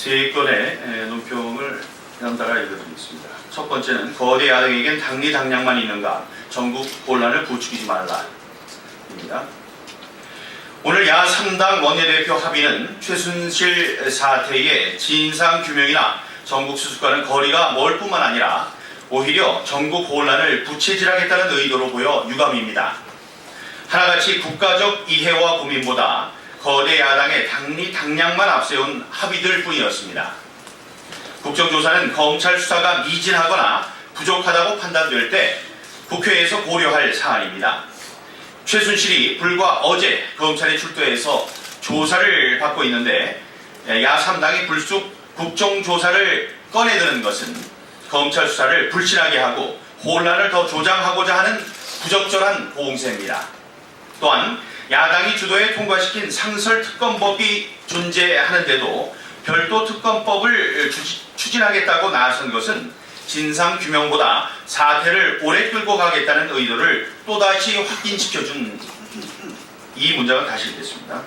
세 건의 논평을 연달아 읽어드리겠습니다. 첫 번째는 거대 야당에겐 당리당략만 있는가, 전국 혼란을 부추기지 말라입니다. 오늘 야3당 원내대표 합의는 최순실 사태의 진상규명이나 전국 수습과는 거리가 멀 뿐만 아니라 오히려 전국 혼란을 부채질하겠다는 의도로 보여 유감입니다. 하나같이 국가적 이해와 고민보다 거대 야당의 당리당략만 앞세운 합의들 뿐이었습니다. 국정조사는 검찰 수사가 미진하거나 부족하다고 판단될 때 국회에서 고려할 사안입니다. 최순실이 불과 어제 검찰에 출두해서 조사를 받고 있는데 야3당이 불쑥 국정조사를 꺼내드는 것은 검찰 수사를 불신하게 하고 혼란을 더 조장하고자 하는 부적절한 공세입니다. 또한 야당이 주도해 통과시킨 상설특검법이 존재하는데도 별도 특검법을 추진하겠다고 나선 것은 진상규명보다 사태를 오래 끌고 가겠다는 의도를 또다시 확인시켜준 이 문장은 다시 읽겠습니다.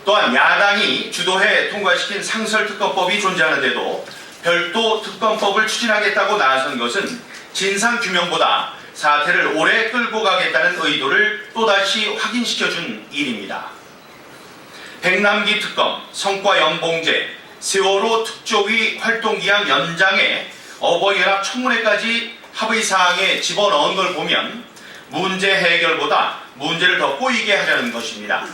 또한 야당이 주도해 통과시킨 상설특검법이 존재하는데도 별도 특검법을 추진하겠다고 나선 것은 진상규명보다 사태를 오래 끌고 가겠다는 의도를 또다시 확인시켜준 일입니다. 백남기 특검, 성과연봉제, 세월호 특조위 활동기한 연장에 어버이연합 청문회까지 합의사항에 집어넣은 걸 보면 문제 해결보다 문제를 더 꼬이게 하려는 것입니다.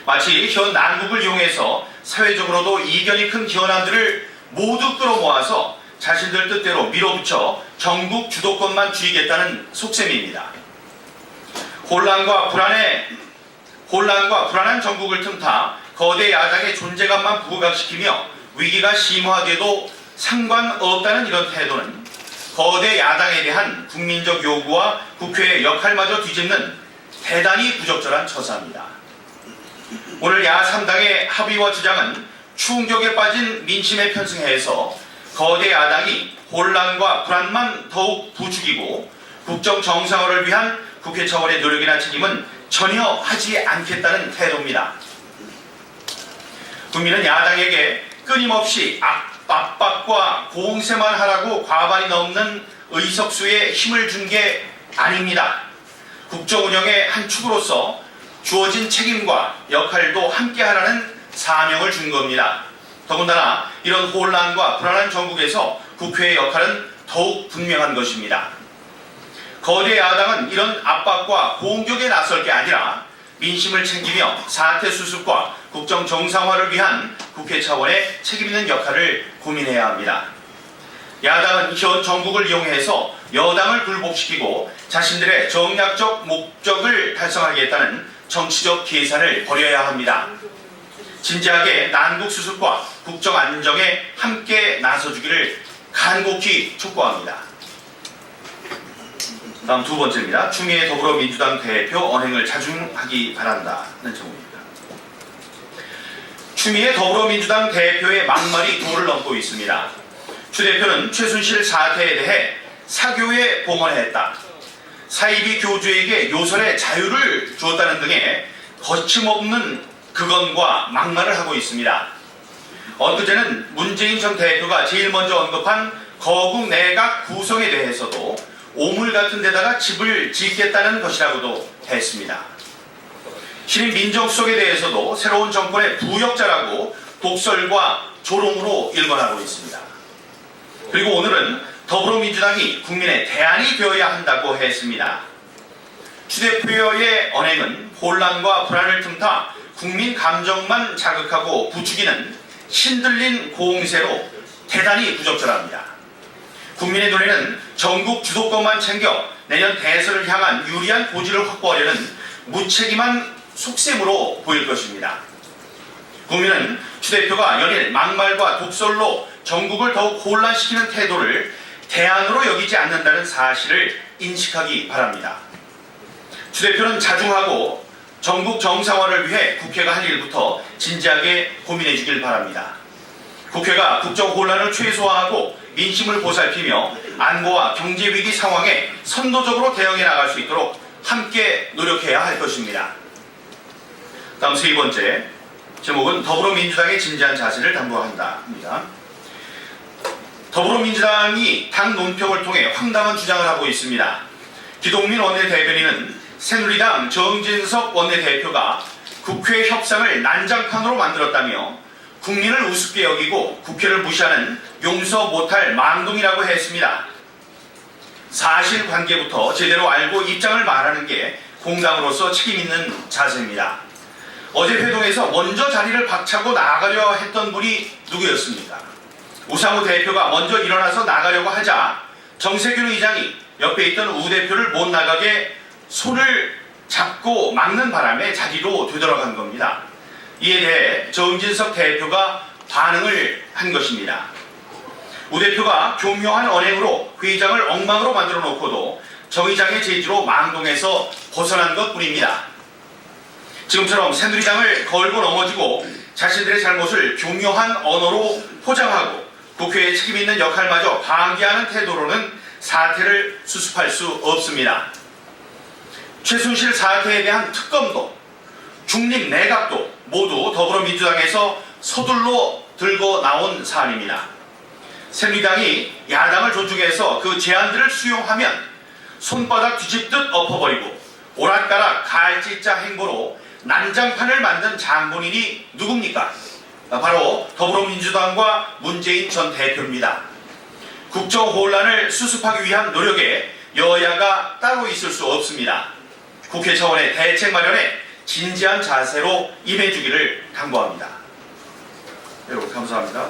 마치 현 난국을 이용해서 사회적으로도 이견이 큰 현안들을 모두 끌어모아서 자신들 뜻대로 밀어붙여 전국 주도권만 쥐겠다는 속셈입니다. 혼란과 불안한 전국을 틈타 거대 야당의 존재감만 부각시키며 위기가 심화돼도 상관없다는 이런 태도는 거대 야당에 대한 국민적 요구와 국회의 역할마저 뒤집는 대단히 부적절한 처사입니다. 오늘 야3당의 합의와 주장은 충격에 빠진 민심에 편승해서 거대 야당이 혼란과 불안만 더욱 부추기고 국정 정상화를 위한 국회 차원의 노력이나 책임은 전혀 하지 않겠다는 태도입니다. 국민은 야당에게 끊임없이 압박과 공세만 하라고 과반이 넘는 의석수에 힘을 준 게 아닙니다. 국정 운영의 한 축으로서 주어진 책임과 역할도 함께 하라는 사명을 준 겁니다. 더군다나 이런 혼란과 불안한 전국에서 국회의 역할은 더욱 분명한 것입니다. 거대 야당은 이런 압박과 공격에 나설 게 아니라 민심을 챙기며 사태 수습과 국정 정상화를 위한 국회 차원의 책임있는 역할을 고민해야 합니다. 야당은 현 정국을 이용해서 여당을 굴복시키고 자신들의 정략적 목적을 달성하겠다는 정치적 계산을 벌여야 합니다. 진지하게 난국 수습과 국정 안정에 함께 나서주기를 간곡히 촉구합니다. 다음 두 번째입니다. 추미애 더불어민주당 대표 언행을 자중하기 바란다는 제목입니다. 추미애 더불어민주당 대표의 막말이 도를 넘고 있습니다. 추 대표는 최순실 사태에 대해 사교에 봉헌했다, 사이비 교주에게 요설의 자유를 주었다는 등의 거침없는 극언과 막말을 하고 있습니다. 엊그제는 문재인 전 대표가 제일 먼저 언급한 거국 내각 구성에 대해서도 오물 같은 데다가 집을 짓겠다는 것이라고도 했습니다. 신임 민정수석에 대해서도 새로운 정권의 부역자라고 독설과 조롱으로 일관하고 있습니다. 그리고 오늘은 더불어민주당이 국민의 대안이 되어야 한다고 했습니다. 추 대표의 언행은 혼란과 불안을 틈타 국민 감정만 자극하고 부추기는 신들린 공세로 대단히 부적절합니다. 국민의 눈에는 전국 주도권만 챙겨 내년 대선을 향한 유리한 고지를 확보하려는 무책임한 속셈으로 보일 것입니다. 국민은 추 대표가 연일 막말과 독설로 전국을 더욱 혼란시키는 태도를 대안으로 여기지 않는다는 사실을 인식하기 바랍니다. 추 대표는 자중하고 전국 정상화를 위해 국회가 할 일부터 진지하게 고민해 주길 바랍니다. 국회가 국정 혼란을 최소화하고 민심을 보살피며 안보와 경제위기 상황에 선도적으로 대응해 나갈 수 있도록 함께 노력해야 할 것입니다. 다음 세 번째, 제목은 더불어민주당의 진지한 자세를 당부한다입니다. 더불어민주당이 당 논평을 통해 황당한 주장을 하고 있습니다. 기동민 원내대변인은 새누리당 정진석 원내대표가 국회 협상을 난장판으로 만들었다며 국민을 우습게 여기고 국회를 무시하는 용서 못할 망동이라고 했습니다. 사실관계부터 제대로 알고 입장을 말하는 게 공당으로서 책임있는 자세입니다. 어제 회동에서 먼저 자리를 박차고 나가려 했던 분이 누구였습니까? 우상호 대표가 먼저 일어나서 나가려고 하자 정세균 의장이 옆에 있던 우 대표를 못 나가게 손을 잡고 막는 바람에 자리로 되돌아간 겁니다. 이에 대해 정진석 대표가 반응을 한 것입니다. 우 대표가 교묘한 언행으로 회장을 엉망으로 만들어 놓고도 정 의장의 제지로 망동에서 벗어난 것뿐입니다. 지금처럼 새누리당을 걸고 넘어지고 자신들의 잘못을 교묘한 언어로 포장하고 국회에 책임있는 역할마저 방기하는 태도로는 사태를 수습할 수 없습니다. 최순실 사태에 대한 특검도 중립 내각도 모두 더불어민주당에서 서둘러 들고 나온 사안입니다. 새누리당이 야당을 존중해서 그 제안들을 수용하면 손바닥 뒤집듯 엎어버리고 오락가락 갈짓자 행보로 난장판을 만든 장본인이 누굽니까? 바로 더불어민주당과 문재인 전 대표입니다. 국정 혼란을 수습하기 위한 노력에 여야가 따로 있을 수 없습니다. 국회 차원의 대책 마련에 진지한 자세로 임해주기를 당부합니다. 여러분 감사합니다.